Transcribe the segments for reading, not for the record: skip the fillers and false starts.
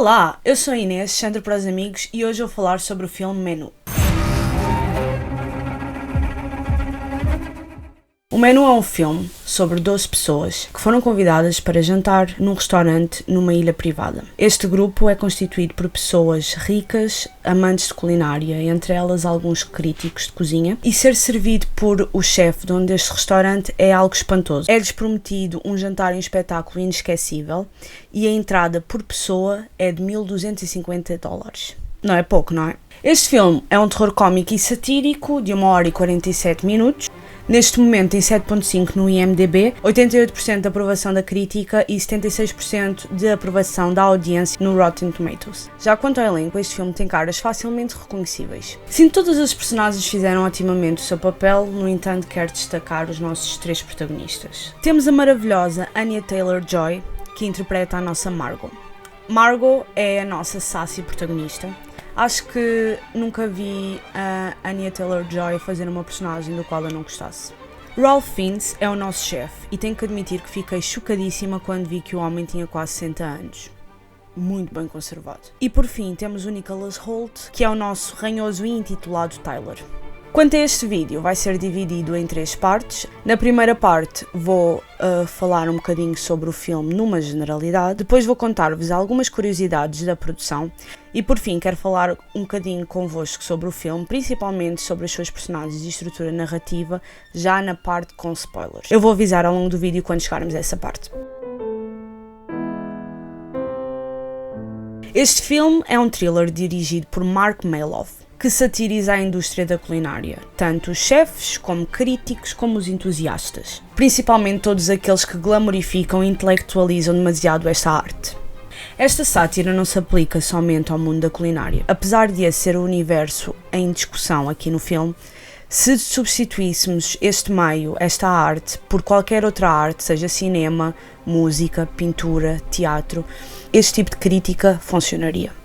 Olá, eu sou a Inês, Centro para os Amigos, e hoje vou falar sobre o filme Menu. O Menu é um filme sobre 12 pessoas que foram convidadas para jantar num restaurante numa ilha privada. Este grupo é constituído por pessoas ricas, amantes de culinária, entre elas alguns críticos de cozinha, e ser servido por o chefe de onde este restaurante é algo espantoso. É-lhes prometido um jantar em espetáculo inesquecível e a entrada por pessoa é de $1.250. Não é pouco, não é? Este filme é um terror cómico e satírico de 1h e 47 minutos. Neste momento tem 7.5 no IMDb, 88% de aprovação da crítica e 76% de aprovação da audiência no Rotten Tomatoes. Já quanto ao elenco, este filme tem caras facilmente reconhecíveis. Sim, todas as personagens fizeram otimamente o seu papel, no entanto quero destacar os nossos 3 protagonistas. Temos a maravilhosa Anya Taylor-Joy, que interpreta a nossa Margot. Margot é a nossa sassy protagonista. Acho que nunca vi a Anya Taylor-Joy fazer uma personagem do qual eu não gostasse. Ralph Fiennes é o nosso chefe e tenho que admitir que fiquei chocadíssima quando vi que o homem tinha quase 60 anos. Muito bem conservado. E por fim temos o Nicholas Hoult, que é o nosso ranhoso e intitulado Tyler. Quanto a este vídeo, vai ser dividido em 3 partes. Na primeira parte vou falar um bocadinho sobre o filme numa generalidade, depois vou contar-vos algumas curiosidades da produção e por fim quero falar um bocadinho convosco sobre o filme, principalmente sobre as suas personagens e estrutura narrativa, já na parte com spoilers. Eu vou avisar ao longo do vídeo quando chegarmos a essa parte. Este filme é um thriller dirigido por Mark Malouf, que satiriza a indústria da culinária, tanto os chefes, como críticos, como os entusiastas. Principalmente todos aqueles que glamorificam e intelectualizam demasiado esta arte. Esta sátira não se aplica somente ao mundo da culinária. Apesar de esse ser o universo em discussão aqui no filme, se substituíssemos este meio, esta arte, por qualquer outra arte, seja cinema, música, pintura, teatro, este tipo de crítica funcionaria.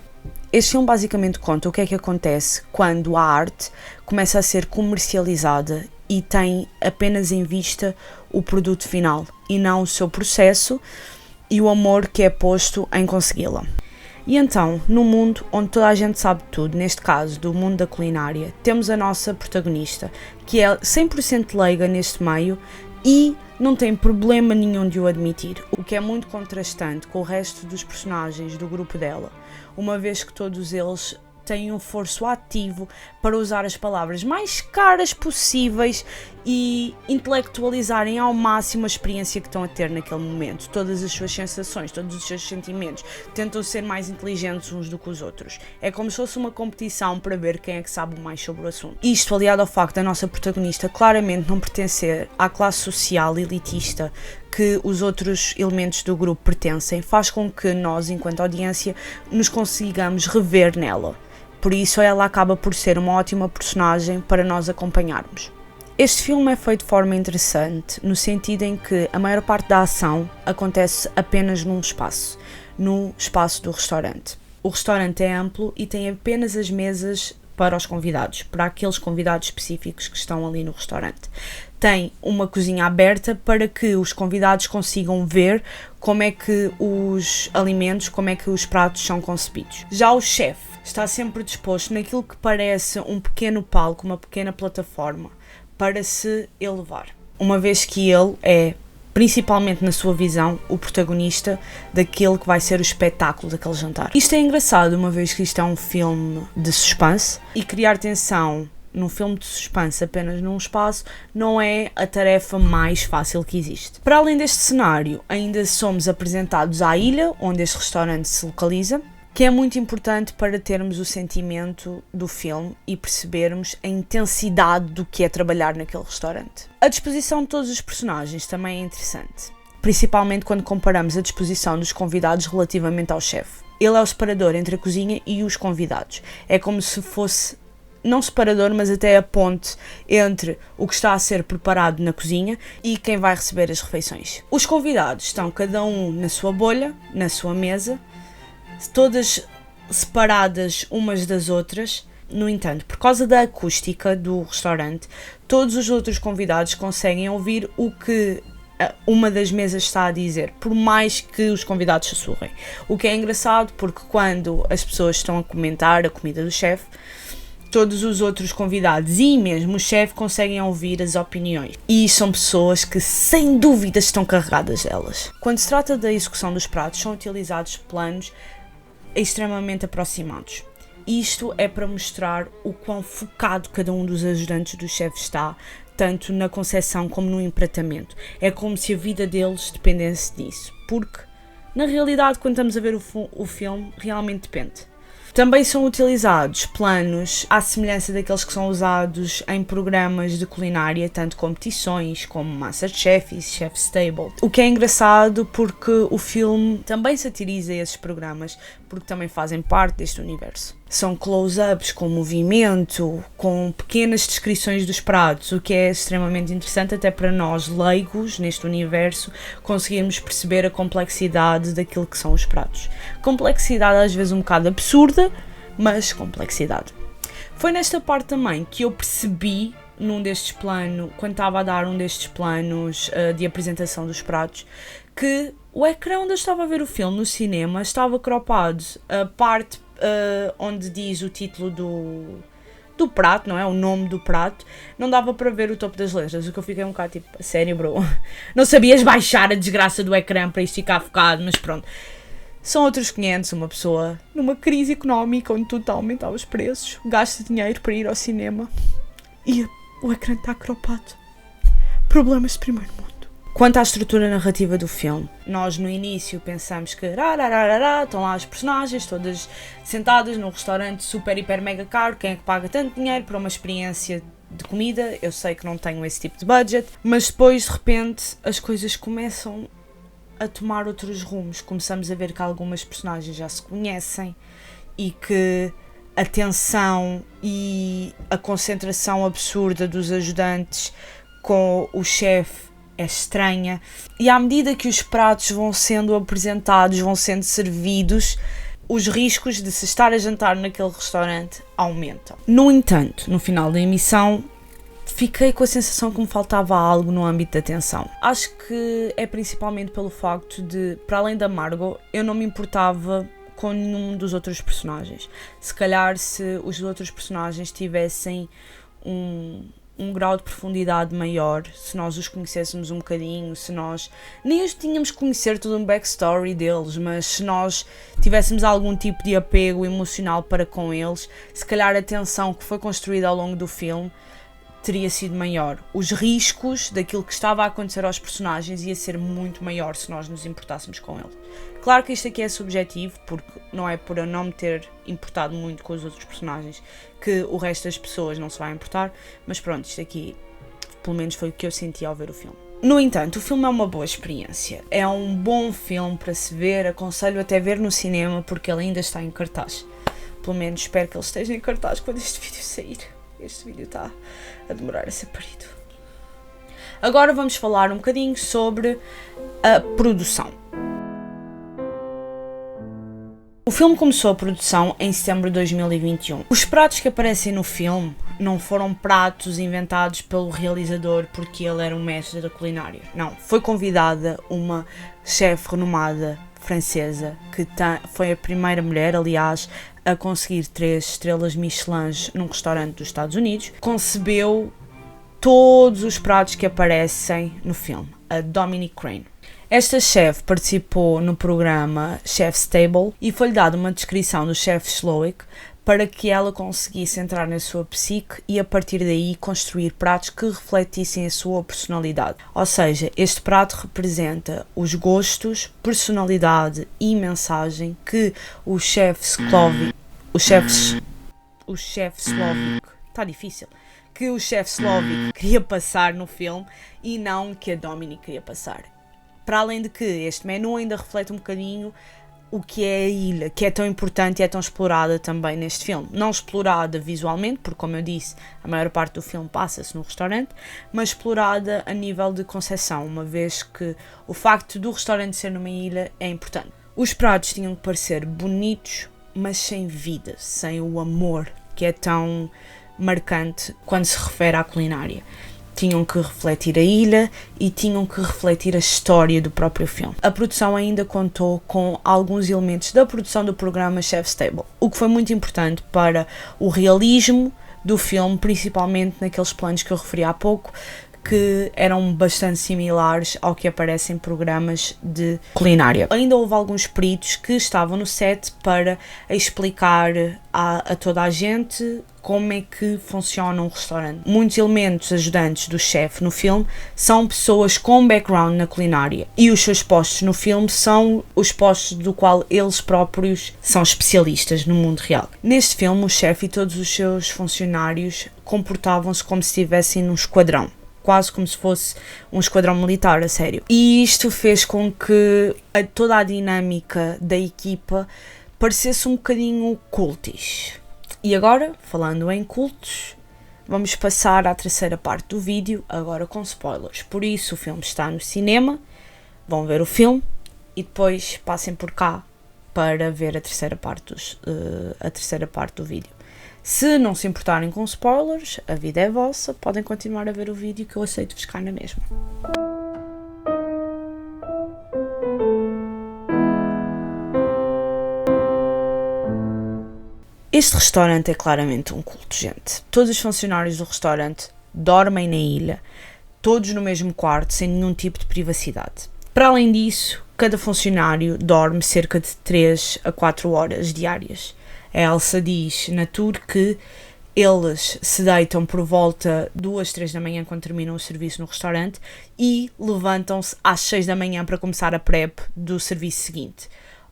Este filme basicamente conta o que é que acontece quando a arte começa a ser comercializada e tem apenas em vista o produto final e não o seu processo e o amor que é posto em consegui-la. E então, no mundo onde toda a gente sabe tudo, neste caso do mundo da culinária, temos a nossa protagonista, que é 100% leiga neste meio e não tem problema nenhum de o admitir, o que é muito contrastante com o resto dos personagens do grupo dela, uma vez que todos eles têm um esforço ativo para usar as palavras mais caras possíveis e intelectualizarem ao máximo a experiência que estão a ter naquele momento, todas as suas sensações, todos os seus sentimentos, tentam ser mais inteligentes uns do que os outros. É como se fosse uma competição para ver quem é que sabe mais sobre o assunto. Isto aliado ao facto da nossa protagonista claramente não pertencer à classe social elitista que os outros elementos do grupo pertencem, faz com que nós, enquanto audiência, nos consigamos rever nela. Por isso ela acaba por ser uma ótima personagem para nós acompanharmos. Este filme é feito de forma interessante, no sentido em que a maior parte da ação acontece apenas no espaço do restaurante. O restaurante é amplo e tem apenas as mesas para os convidados, para aqueles convidados específicos que estão ali no restaurante. Tem uma cozinha aberta para que os convidados consigam ver como é que os alimentos, como é que os pratos são concebidos. Já o chefe está sempre disposto naquilo que parece um pequeno palco, uma pequena plataforma, para se elevar. Uma vez que ele é, principalmente na sua visão, o protagonista daquele que vai ser o espetáculo daquele jantar. Isto é engraçado, uma vez que isto é um filme de suspense, e criar tensão num filme de suspense apenas num espaço não é a tarefa mais fácil que existe. Para além deste cenário, ainda somos apresentados à ilha onde este restaurante se localiza, que é muito importante para termos o sentimento do filme e percebermos a intensidade do que é trabalhar naquele restaurante. A disposição de todos os personagens também é interessante, principalmente quando comparamos a disposição dos convidados relativamente ao chefe. Ele é o separador entre a cozinha e os convidados. É como se fosse, não separador, mas até a ponte entre o que está a ser preparado na cozinha e quem vai receber as refeições. Os convidados estão cada um na sua bolha, na sua mesa, todas separadas umas das outras. No entanto, por causa da acústica do restaurante, todos os outros convidados conseguem ouvir o que uma das mesas está a dizer, por mais que os convidados sussurrem. O que é engraçado porque quando as pessoas estão a comentar a comida do chefe, todos os outros convidados e mesmo o chefe conseguem ouvir as opiniões. E são pessoas que sem dúvida estão carregadas delas. Quando se trata da execução dos pratos, são utilizados planos extremamente aproximados. Isto é para mostrar o quão focado cada um dos ajudantes do chefe está, tanto na concepção como no empratamento. É como se a vida deles dependesse disso, porque na realidade quando estamos a ver o filme realmente depende. Também são utilizados planos à semelhança daqueles que são usados em programas de culinária, tanto competições como MasterChef e Chef's Table. O que é engraçado porque o filme também satiriza esses programas, porque também fazem parte deste universo. São close-ups com movimento, com pequenas descrições dos pratos, o que é extremamente interessante até para nós leigos neste universo conseguirmos perceber a complexidade daquilo que são os pratos. Complexidade às vezes um bocado absurda, mas complexidade. Foi nesta parte também que eu percebi num destes planos, quando estava a dar um destes planos de apresentação dos pratos, que o ecrã onde eu estava a ver o filme no cinema estava cropado. A parte onde diz o título do prato, não é? O nome do prato, não dava para ver o topo das letras, o que eu fiquei um bocado tipo, a sério, bro? Não sabias baixar a desgraça do ecrã para isto ficar focado, mas pronto. São outros 500, uma pessoa numa crise económica onde tudo está a aumentar os preços, gasta dinheiro para ir ao cinema e o ecrã está cropado. Problemas de primeiro mundo. Quanto à estrutura narrativa do filme, nós no início pensamos que estão lá as personagens todas sentadas num restaurante super, hiper, mega caro, quem é que paga tanto dinheiro para uma experiência de comida? Eu sei que não tenho esse tipo de budget, mas depois de repente as coisas começam a tomar outros rumos. Começamos a ver que algumas personagens já se conhecem e que a tensão e a concentração absurda dos ajudantes com o chefe é estranha, e à medida que os pratos vão sendo apresentados, vão sendo servidos, os riscos de se estar a jantar naquele restaurante aumentam. No entanto, no final da emissão, fiquei com a sensação que me faltava algo no âmbito da tensão. Acho que é principalmente pelo facto de, para além da Margot, eu não me importava com nenhum dos outros personagens. Se calhar se os outros personagens tivessem um grau de profundidade maior, se nós os conhecêssemos um bocadinho, se nós nem os tínhamos que conhecer todo um backstory deles, mas se nós tivéssemos algum tipo de apego emocional para com eles, se calhar a tensão que foi construída ao longo do filme teria sido maior. Os riscos daquilo que estava a acontecer aos personagens ia ser muito maior se nós nos importássemos com eles. Claro que isto aqui é subjetivo, porque não é por eu não me ter importado muito com os outros personagens que o resto das pessoas não se vai importar, mas pronto, isto aqui pelo menos foi o que eu senti ao ver o filme. No entanto, o filme é uma boa experiência, é um bom filme para se ver, aconselho até ver no cinema porque ele ainda está em cartaz. Pelo menos espero que ele esteja em cartaz quando este vídeo sair. Este vídeo está a demorar a ser parido. Agora vamos falar um bocadinho sobre a produção. O filme começou a produção em setembro de 2021. Os pratos que aparecem no filme não foram pratos inventados pelo realizador porque ele era um mestre da culinária. Não, foi convidada uma chefe renomada francesa que foi a primeira mulher, aliás, a conseguir 3 estrelas Michelin num restaurante dos Estados Unidos. Concebeu todos os pratos que aparecem no filme, a Dominique Crane. Esta chefe participou no programa Chef's Table e foi-lhe dada uma descrição do chefe Slowick para que ela conseguisse entrar na sua psique e a partir daí construir pratos que refletissem a sua personalidade. Ou seja, este prato representa os gostos, personalidade e mensagem que o chefe Slowick, que o chefe Slowick queria passar no filme e não que a Dominique queria passar. Para além de que este menu ainda reflete um bocadinho o que é a ilha, que é tão importante e é tão explorada também neste filme. Não explorada visualmente, porque como eu disse, a maior parte do filme passa-se no restaurante, mas explorada a nível de concepção, uma vez que o facto do restaurante ser numa ilha é importante. Os pratos tinham que parecer bonitos, mas sem vida, sem o amor que é tão marcante quando se refere à culinária. tinham que refletir a ilha e tinham que refletir a história do próprio filme. A produção ainda contou com alguns elementos da produção do programa Chef's Table, o que foi muito importante para o realismo do filme, principalmente naqueles planos que eu referi há pouco, que eram bastante similares ao que aparece em programas de culinária. Ainda houve alguns peritos que estavam no set para explicar a toda a gente como é que funciona um restaurante. Muitos elementos ajudantes do chefe no filme são pessoas com background na culinária e os seus postos no filme são os postos do qual eles próprios são especialistas no mundo real. Neste filme, o chefe e todos os seus funcionários comportavam-se como se estivessem num esquadrão, quase como se fosse um esquadrão militar, a sério. E isto fez com que toda a dinâmica da equipa parecesse um bocadinho cultish. E agora, falando em cultos, vamos passar à terceira parte do vídeo, agora com spoilers. Por isso, o filme está no cinema, vão ver o filme e depois passem por cá para ver a terceira parte do vídeo. Se não se importarem com spoilers, a vida é vossa, podem continuar a ver o vídeo que eu aceito ficar na mesma. Este restaurante é claramente um culto, gente. Todos os funcionários do restaurante dormem na ilha, todos no mesmo quarto, sem nenhum tipo de privacidade. Para além disso, cada funcionário dorme cerca de 3 a 4 horas diárias. A Elsa diz na tour que eles se deitam por volta 2, 3 da manhã quando terminam o serviço no restaurante e levantam-se às 6 da manhã para começar a prep do serviço seguinte.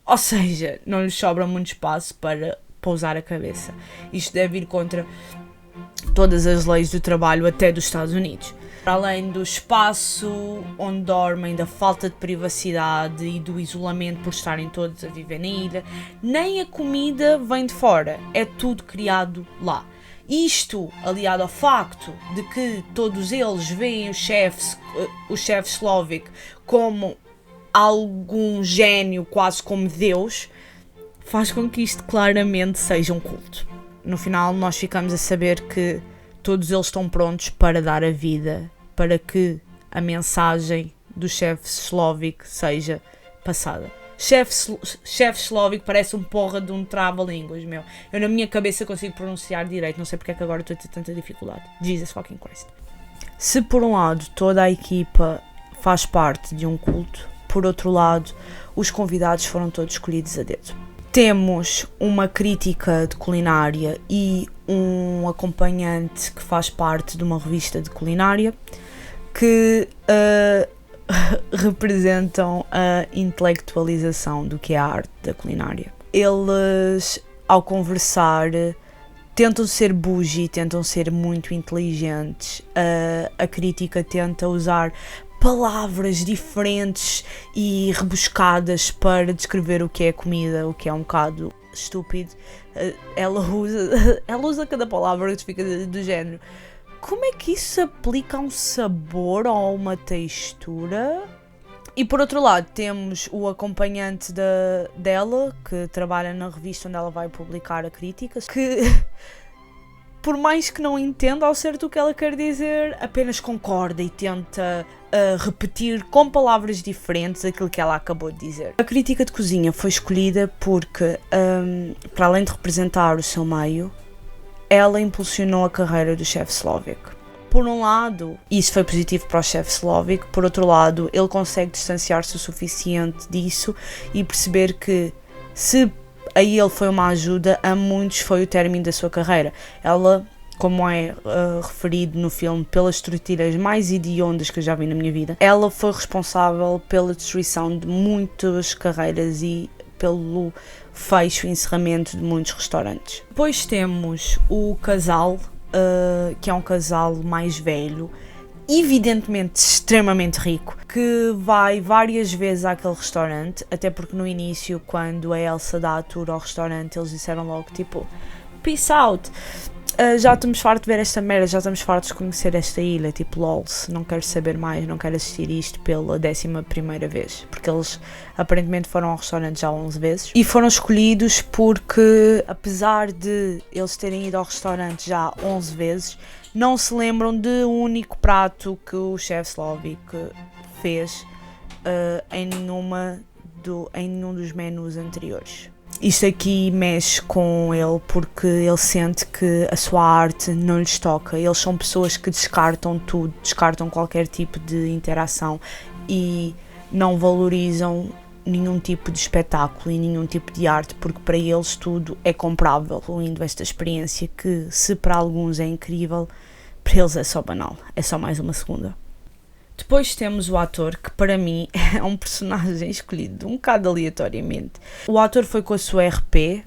Ou seja, não lhes sobra muito espaço para pousar a cabeça. Isto deve ir contra todas as leis do trabalho, até dos Estados Unidos. Para além do espaço onde dormem, da falta de privacidade e do isolamento por estarem todos a viver na ilha, nem a comida vem de fora, é tudo criado lá. Isto aliado ao facto de que todos eles veem o chefe Slovik como algum gênio, quase como Deus, faz com que isto claramente seja um culto. No final nós ficamos a saber que todos eles estão prontos para dar a vida para que a mensagem do chefe Slovik seja passada. Chefe Slovik parece um porra de um trava-línguas, meu. Eu na minha cabeça consigo pronunciar direito, não sei porque é que agora estou a ter tanta dificuldade. Jesus fucking Christ. Se por um lado toda a equipa faz parte de um culto, por outro lado os convidados foram todos escolhidos a dedo. Temos uma crítica de culinária e um acompanhante que faz parte de uma revista de culinária que representam a intelectualização do que é a arte da culinária. Eles, ao conversar, tentam ser bougie, tentam ser muito inteligentes. A crítica tenta usar palavras diferentes e rebuscadas para descrever o que é comida, o que é um bocado estúpido. Ela usa cada palavra que fica do género. Como é que isso se aplica a um sabor ou a uma textura? E por outro lado temos o acompanhante dela, que trabalha na revista onde ela vai publicar a crítica, que por mais que não entenda ao certo o que ela quer dizer, apenas concorda e tenta repetir com palavras diferentes aquilo que ela acabou de dizer. A crítica de cozinha foi escolhida porque, para além de representar o seu meio, ela impulsionou a carreira do chefe Slovik. Por um lado, isso foi positivo para o chefe Slovik, por outro lado, ele consegue distanciar-se o suficiente disso e perceber que se a ele foi uma ajuda, a muitos foi o término da sua carreira. Ela, como é referido no filme, pelas estruturas mais hediondas que eu já vi na minha vida, ela foi responsável pela destruição de muitas carreiras e pelo fecho e encerramento de muitos restaurantes. Depois temos o casal, que é um casal mais velho, evidentemente extremamente rico, que vai várias vezes àquele restaurante, até porque no início, quando a Elsa dá a tour ao restaurante, eles disseram logo tipo, peace out, já estamos fartos de ver esta merda, já estamos fartos de conhecer esta ilha, tipo lols, não quero saber mais, não quero assistir isto pela 11ª vez, porque eles aparentemente foram ao restaurante já 11 vezes, e foram escolhidos porque, apesar de eles terem ido ao restaurante já 11 vezes, não se lembram de um único prato que o chefe Slovic fez em nenhum dos menus anteriores. Isto aqui mexe com ele porque ele sente que a sua arte não lhes toca. Eles são pessoas que descartam tudo, descartam qualquer tipo de interação e não valorizam nenhum tipo de espetáculo e nenhum tipo de arte, porque para eles tudo é comprável, incluindo esta experiência que, se para alguns é incrível, para eles é só banal, é só mais uma segunda. Depois temos o ator, que para mim é um personagem escolhido um bocado aleatoriamente. O ator foi com a sua RP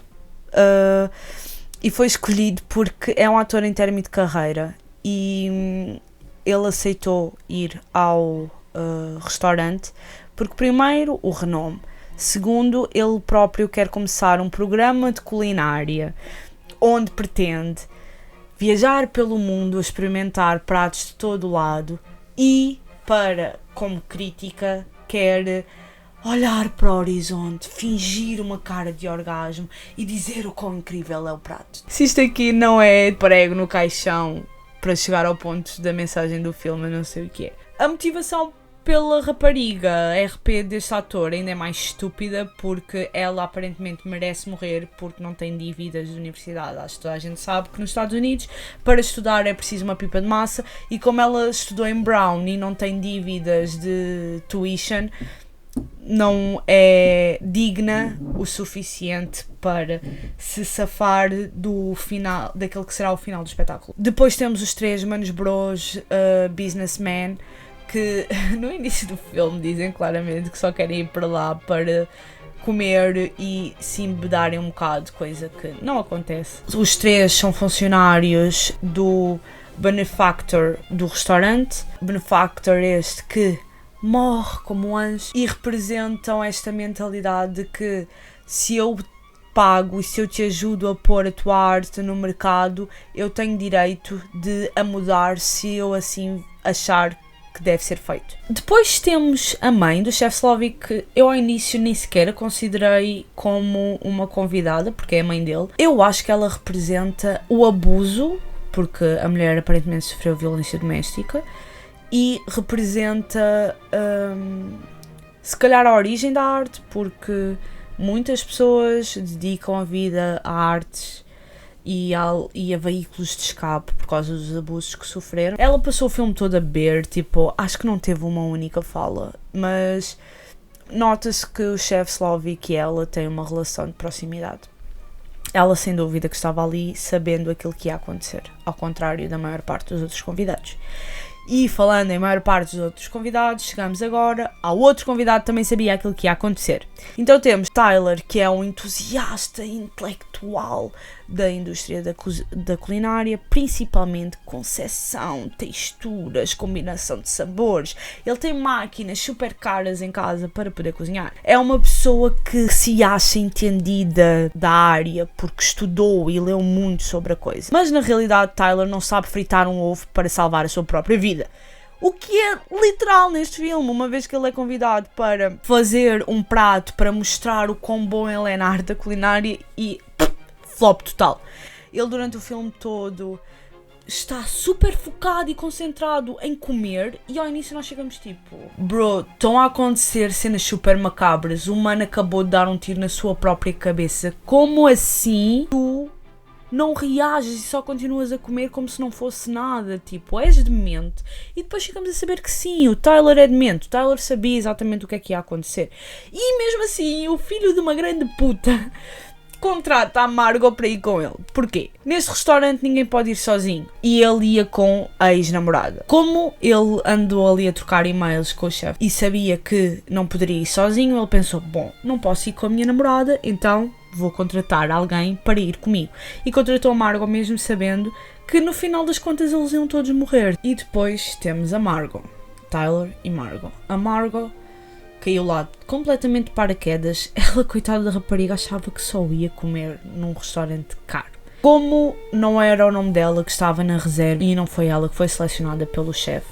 e foi escolhido porque é um ator em término de carreira e ele aceitou ir ao restaurante porque, primeiro, o renome, segundo, ele próprio quer começar um programa de culinária onde pretende viajar pelo mundo a experimentar pratos de todo o lado e, como crítica, quer olhar para o horizonte, fingir uma cara de orgasmo e dizer o quão incrível é o prato. Se isto aqui não é prego no caixão para chegar ao ponto da mensagem do filme, eu não sei o que é. A motivação pela rapariga, a RP deste ator, ainda é mais estúpida porque ela aparentemente merece morrer porque não tem dívidas de universidade. Acho que toda a gente sabe que nos Estados Unidos para estudar é preciso uma pipa de massa e como ela estudou em Brown e não tem dívidas de tuition, não é digna o suficiente para se safar do final, daquele que será o final do espetáculo. Depois temos os três manos bros businessmen que no início do filme dizem claramente que só querem ir para lá para comer e se embedarem um bocado, coisa que não acontece. Os três são funcionários do benefactor do restaurante, benefactor este que morre como um anjo, e representam esta mentalidade de que se eu pago e se eu te ajudo a pôr a tua arte no mercado, eu tenho direito de a mudar se eu assim achar que deve ser feito. Depois temos a mãe do chefe Slovic, que eu ao início nem sequer a considerei como uma convidada, porque é a mãe dele. Eu acho que ela representa o abuso, porque a mulher aparentemente sofreu violência doméstica, e representa se calhar a origem da arte, porque muitas pessoas dedicam a vida a artes e a veículos de escape por causa dos abusos que sofreram. Ela passou o filme todo a beber, tipo, acho que não teve uma única fala, mas nota-se que o chefe Slovic e ela têm uma relação de proximidade. Ela sem dúvida que estava ali sabendo aquilo que ia acontecer, ao contrário da maior parte dos outros convidados. E falando em maior parte dos outros convidados, chegamos agora ao outro convidado que também sabia aquilo que ia acontecer. Então temos Tyler, que é um entusiasta intelectual da indústria da culinária, principalmente conceção, texturas, combinação de sabores. Ele tem máquinas super caras em casa para poder cozinhar. É uma pessoa que se acha entendida da área porque estudou e leu muito sobre a coisa. Mas na realidade Tyler não sabe fritar um ovo para salvar a sua própria vida. O que é literal neste filme, uma vez que ele é convidado para fazer um prato para mostrar o quão bom ele é na arte da culinária e flop total. Ele durante o filme todo está super focado e concentrado em comer e ao início nós chegamos tipo, bro, estão a acontecer cenas super macabras, o mano acabou de dar um tiro na sua própria cabeça, como assim tu não reages e só continuas a comer como se não fosse nada, tipo, és demente? E depois chegamos a saber que sim, o Tyler é demente, o Tyler sabia exatamente o que é que ia acontecer. E mesmo assim, o filho de uma grande puta contrata a Margot para ir com ele. Porquê? Neste restaurante ninguém pode ir sozinho. E ele ia com a ex-namorada. Como ele andou ali a trocar e-mails com o chefe e sabia que não poderia ir sozinho, ele pensou, bom, não posso ir com a minha namorada, então vou contratar alguém para ir comigo. E contratou a Margot mesmo sabendo que no final das contas eles iam todos morrer. E depois temos a Margot. Tyler e Margot. A Margot caiu lá completamente de paraquedas. Ela, coitada da rapariga, achava que só ia comer num restaurante caro. Como não era o nome dela que estava na reserva e não foi ela que foi selecionada pelo chefe,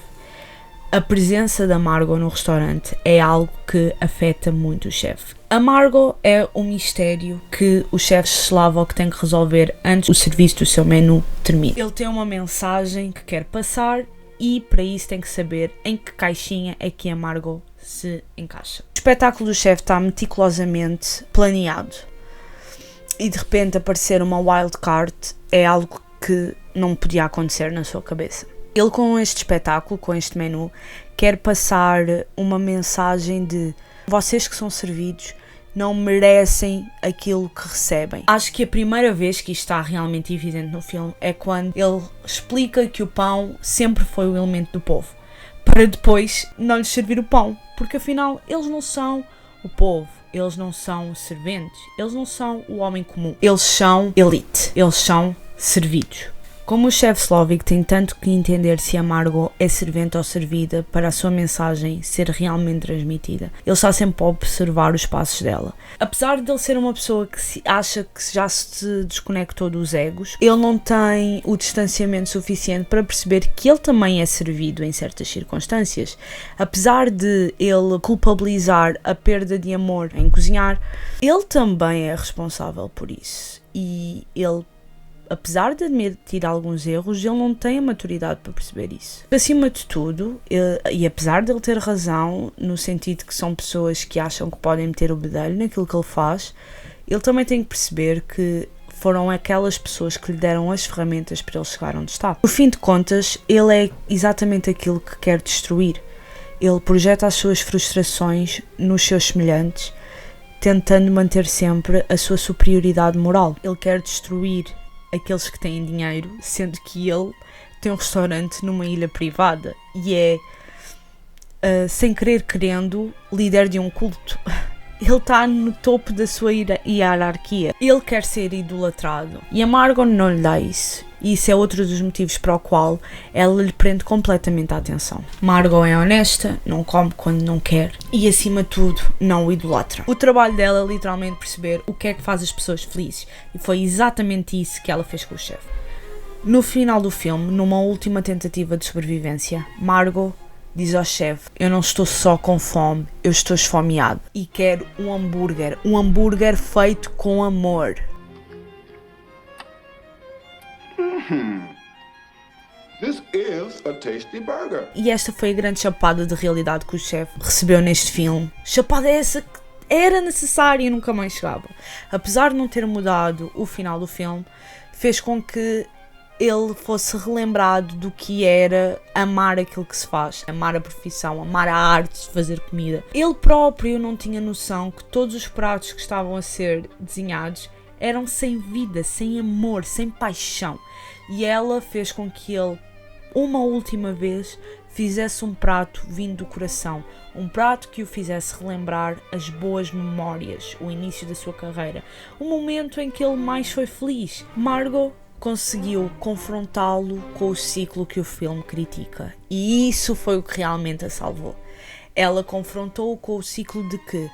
A presença da Margot no restaurante é algo que afeta muito o chefe. A Margot é um mistério que o chefe Slavoj tem que resolver antes do serviço do seu menu termine. Ele tem uma mensagem que quer passar e para isso tem que saber em que caixinha é que a Margot se encaixa. O espetáculo do chefe está meticulosamente planeado e de repente aparecer uma wild card é algo que não podia acontecer na sua cabeça. Ele, com este espetáculo, com este menu, quer passar uma mensagem de vocês que são servidos não merecem aquilo que recebem. Acho que a primeira vez que isto está realmente evidente no filme é quando ele explica que o pão sempre foi o elemento do povo, para depois não lhes servir o pão, porque afinal eles não são o povo, eles não são os serventes, eles não são o homem comum, eles são elite, eles são servidos. Como o chefe Slavoj tem tanto que entender se a Margot é servente ou servida para a sua mensagem ser realmente transmitida, ele está sempre a observar os passos dela. Apesar de ele ser uma pessoa que acha que já se desconectou dos egos, ele não tem o distanciamento suficiente para perceber que ele também é servido em certas circunstâncias. Apesar de ele culpabilizar a perda de amor em cozinhar, ele também é responsável por isso. E ele, apesar de admitir alguns erros, ele não tem a maturidade para perceber isso. Acima de tudo, e apesar de ele ter razão, no sentido que são pessoas que acham que podem meter o bedelho naquilo que ele faz, ele também tem que perceber que foram aquelas pessoas que lhe deram as ferramentas para ele chegar onde está. No fim de contas, ele é exatamente aquilo que quer destruir. Ele projeta as suas frustrações nos seus semelhantes, tentando manter sempre a sua superioridade moral. Ele quer destruir aqueles que têm dinheiro, sendo que ele tem um restaurante numa ilha privada e é, sem querer querendo, líder de um culto. Ele está no topo da sua hierarquia. Ele quer ser idolatrado e a Margot não lhe dá isso. E isso é outro dos motivos para o qual ela lhe prende completamente a atenção. Margot é honesta, não come quando não quer e, acima de tudo, não o idolatra. O trabalho dela é literalmente perceber o que é que faz as pessoas felizes e foi exatamente isso que ela fez com o chefe. No final do filme, numa última tentativa de sobrevivência, Margot diz ao chefe: eu não estou só com fome, eu estou esfomeado e quero um hambúrguer feito com amor. This is a tasty burger. E esta foi a grande chapada de realidade que o chefe recebeu neste filme. Chapada essa que era necessária e nunca mais chegava. Apesar de não ter mudado o final do filme, fez com que ele fosse relembrado do que era amar aquilo que se faz, amar a profissão, amar a arte de fazer comida. Ele próprio não tinha noção que todos os pratos que estavam a ser desenhados eram sem vida, sem amor, sem paixão. E ela fez com que ele, uma última vez, fizesse um prato vindo do coração. Um prato que o fizesse relembrar as boas memórias, o início da sua carreira. O momento em que ele mais foi feliz. Margot conseguiu confrontá-lo com o ciclo que o filme critica. E isso foi o que realmente a salvou. Ela confrontou-o com o ciclo de que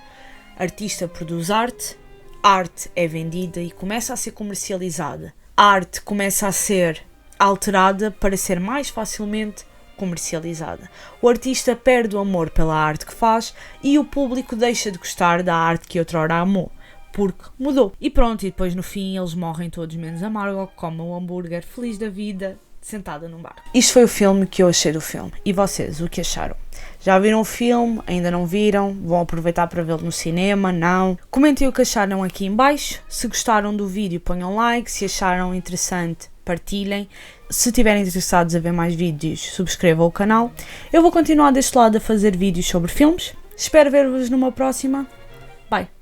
artista produz arte, arte é vendida e começa a ser comercializada. A arte começa a ser alterada para ser mais facilmente comercializada. O artista perde o amor pela arte que faz e o público deixa de gostar da arte que outrora amou, porque mudou. E pronto, e depois no fim eles morrem todos menos a Margot, que come um hambúrguer feliz da vida, sentada num bar. Isto foi o filme que eu achei do filme. E vocês, o que acharam? Já viram o filme? Ainda não viram? Vão aproveitar para vê-lo no cinema? Não? Comentem o que acharam aqui em baixo. Se gostaram do vídeo, ponham like. Se acharam interessante, partilhem. Se estiverem interessados a ver mais vídeos, subscrevam o canal. Eu vou continuar deste lado a fazer vídeos sobre filmes. Espero ver-vos numa próxima. Bye!